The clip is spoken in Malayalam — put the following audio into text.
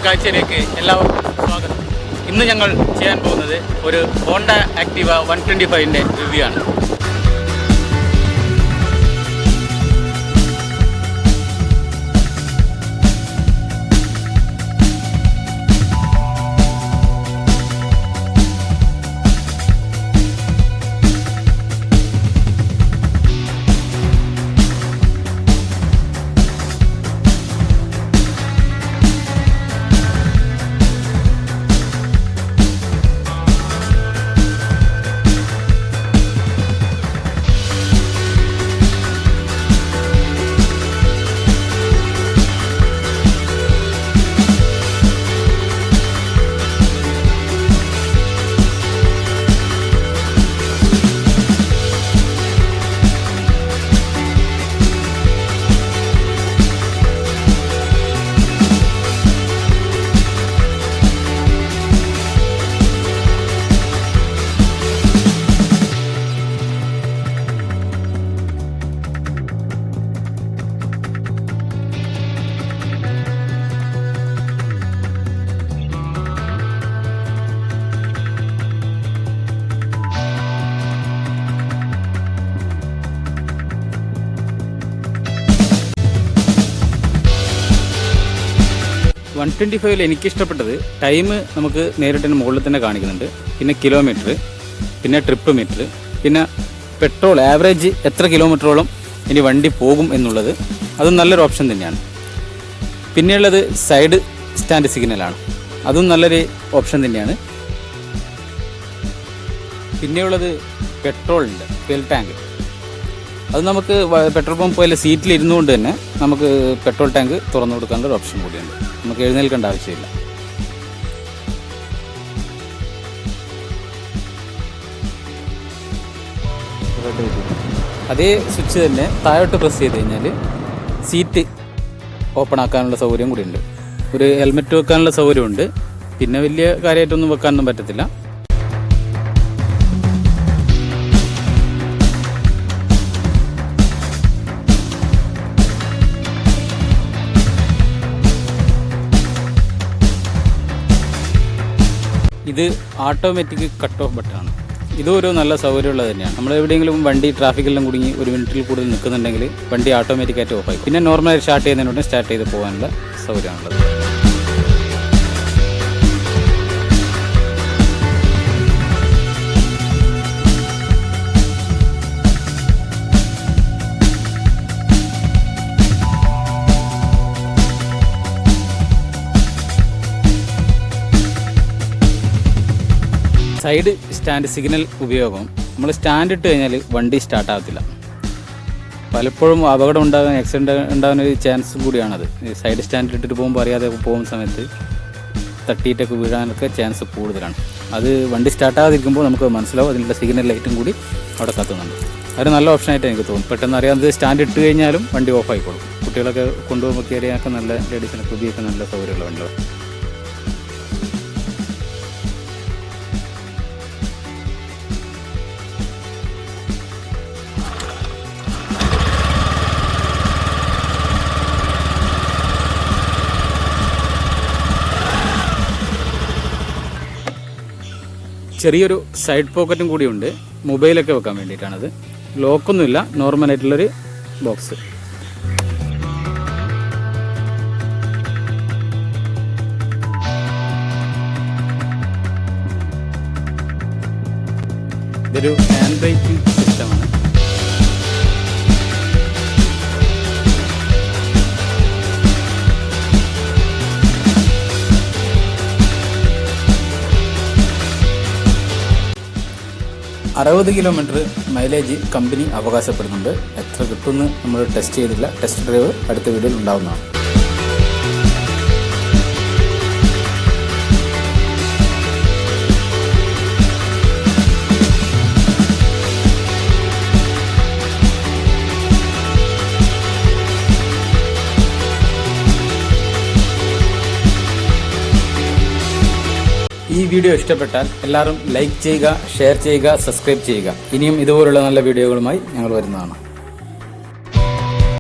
കാഴ്ചയിലേക്ക് എല്ലാവർക്കും സ്വാഗതം. ഇന്ന് ഞങ്ങൾ ചെയ്യാൻ പോകുന്നത് ഒരു ഹോണ്ട ആക്ടിവ 125ൻ്റെ റിവ്യൂ ആണ്. വൺ 125 എനിക്കിഷ്ടപ്പെട്ടത് ടൈം നമുക്ക് നേരിട്ട് മുകളിൽ തന്നെ കാണിക്കുന്നുണ്ട്, പിന്നെ കിലോമീറ്റർ, പിന്നെ ട്രിപ്പ് മീറ്റർ, പിന്നെ പെട്രോൾ ആവറേജ് എത്ര കിലോമീറ്ററോളം ഇനി വണ്ടി പോകും എന്നുള്ളത് അതും നല്ലൊരു ഓപ്ഷൻ തന്നെയാണ്. പിന്നെയുള്ളത് സൈഡ് സ്റ്റാൻഡ് സിഗ്നലാണ്, അതും നല്ലൊരു ഓപ്ഷൻ തന്നെയാണ്. പിന്നെയുള്ളത് പെട്രോളിൻ്റെ ഫ്യൂൽ ടാങ്ക്, അത് നമുക്ക് പെട്രോൾ പമ്പ് പോലെ സീറ്റിൽ ഇരുന്നുകൊണ്ട് തന്നെ നമുക്ക് പെട്രോൾ ടാങ്ക് തുറന്നു കൊടുക്കാനുള്ള ഒരു ഓപ്ഷൻ കൂടിയുണ്ട്. നമുക്ക് എഴുന്നേൽക്കേണ്ട ആവശ്യമില്ല. അതേ സ്വിച്ച് തന്നെ താഴോട്ട് പ്രസ് ചെയ്ത് കഴിഞ്ഞാൽ സീറ്റ് ഓപ്പൺ ആക്കാനുള്ള സൗകര്യം കൂടിയുണ്ട്. ഒരു ഹെൽമെറ്റ് വെക്കാനുള്ള സൗകര്യമുണ്ട്. പിന്നെ വലിയ കാര്യമായിട്ടൊന്നും വെക്കാനൊന്നും പറ്റത്തില്ല. ഇത് ഓട്ടോമാറ്റിക് കട്ട് ഓഫ് ബട്ടണാണ്. ഇതും ഒരു നല്ല സൗകര്യമുള്ളത് തന്നെയാണ്. നമ്മൾ എവിടെയെങ്കിലും വണ്ടി ട്രാഫിക്കെല്ലാം കുടുങ്ങി ഒരു മിനിറ്റിൽ കൂടുതൽ നിൽക്കുന്നുണ്ടെങ്കിൽ വണ്ടി ഓട്ടോമാറ്റിക്കായിട്ട് ഓഫായി. പിന്നെ നോർമലായി സ്റ്റാർട്ട് ചെയ്യുന്നതിനോട് സ്റ്റാർട്ട് ചെയ്ത് പോകാനുള്ള സൗകര്യമാണുള്ളത്. സൈഡ് സ്റ്റാൻഡ് സിഗ്നൽ ഉപയോഗം, നമ്മൾ സ്റ്റാൻഡ് ഇട്ട് കഴിഞ്ഞാൽ വണ്ടി സ്റ്റാർട്ടാകത്തില്ല. പലപ്പോഴും അപകടം ഉണ്ടാകാൻ, ആക്സിഡൻറ്റ് ഉണ്ടാകാനൊരു ചാൻസ് കൂടിയാണത്. സൈഡ് സ്റ്റാൻഡ് ഇട്ടിട്ട് പോകുമ്പോൾ അറിയാതെ പോകുന്ന സമയത്ത് തട്ടിയിട്ടൊക്കെ വീഴാനൊക്കെ ചാൻസ് കൂടുതലാണ്. അത് വണ്ടി സ്റ്റാർട്ടാകാതിരിക്കുമ്പോൾ നമുക്ക് മനസ്സിലാവും. അതിനുള്ള സിഗ്നൽ ലൈറ്റും കൂടി അവിടെ കത്തുന്നുണ്ട്. അതൊരു നല്ല ഓപ്ഷനായിട്ട് എനിക്ക് തോന്നും. പെട്ടെന്ന് അറിയാതെ സ്റ്റാൻഡ് ഇട്ട് കഴിഞ്ഞാലും വണ്ടി ഓഫ് ആയിക്കോളും. കുട്ടികളൊക്കെ കൊണ്ടുപോകുമ്പോൾ കയറിയാനൊക്കെ നല്ല, ലേഡീസിനൊക്കെ ഉപയോഗിക്കാൻ നല്ല സൗകര്യമുള്ള വണ്ടികൾ. ചെറിയൊരു സൈഡ് പോക്കറ്റും കൂടിയുണ്ട്, മൊബൈലൊക്കെ വെക്കാൻ വേണ്ടിയിട്ടാണത്. ലോക്കൊന്നുമില്ല, നോർമലായിട്ടുള്ളൊരു ബോക്സ്. ഇതൊരു ഹാൻഡ് ബ്രേക്കിംഗ് സിസ്റ്റമാണ്. $60 കിലോമീറ്റർ മൈലേജ് കമ്പനി അവകാശപ്പെടുന്നുണ്ട്. എത്ര കിട്ടുമെന്ന് നമ്മൾ ടെസ്റ്റ് ചെയ്തില്ല. ടെസ്റ്റ് ഡ്രൈവ് അടുത്ത വീഡിയോയിൽ ഉണ്ടാവുന്നതാണ്. ഈ വീഡിയോ ഇഷ്ടപ്പെട്ടാൽ എല്ലാവരും ലൈക്ക് ചെയ്യുക, ഷെയർ ചെയ്യുക, സബ്സ്ക്രൈബ് ചെയ്യുക. ഇനിയും ഇതുപോലുള്ള നല്ല വീഡിയോകളുമായി ഞങ്ങൾ വരുന്നതാണ്.